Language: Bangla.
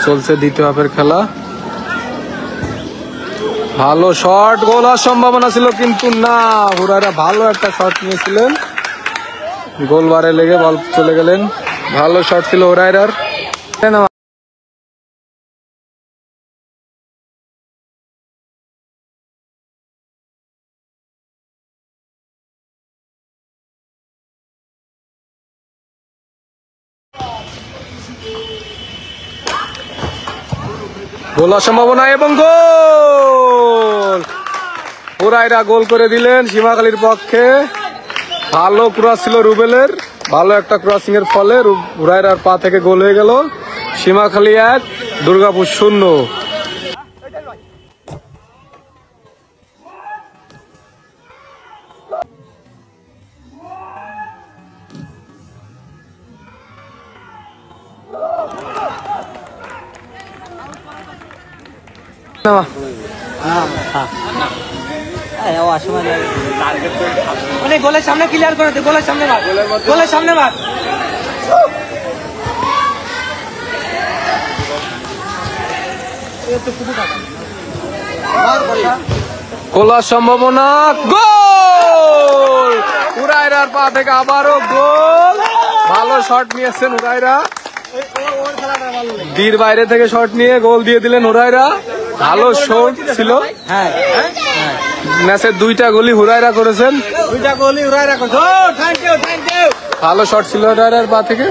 চলছে দ্বিতীয় হাফের খেলা। ভালো শট, গোল হওয়ার সম্ভাবনা ছিল কিন্তু না, হুরায়রা ভালো একটা শট নিয়েছিলেন, গোল বারে লেগে বল চলে গেলেন। ভালো শট ছিল হুরায়রার। গোল হওয়ার সম্ভাবনা এবং গোল, হুরায়রা গোল করে দিলেন সীমাখালীর পক্ষে। ভালো ক্রস ছিল রুবেলের, ভালো একটা ক্রসিং এর ফলে হুরায়রার পা থেকে গোল হয়ে গেল। সীমাখালী 1, দুর্গাপুর 0। গোলের সামনে ক্লিয়ার করে দে, গোলের সামনে মার, গোলের সামনে মার। গোলার সম্ভাবনা, গোল, হুরায়রার পা থেকে আবারও গোল। ভালো শট নিয়েছেন হুরায়রা, দীর বাইরে থেকে শট নিয়ে গোল দিয়ে দিলেন হুরায়রা। ভালো শট ছিল, ম্যাচের 2টা গোলই হুরায়রা করেছেন, 2টা গোলই হুরায়রা করেছে। ভালো শট ছিল হুরায়রার পা থেকে।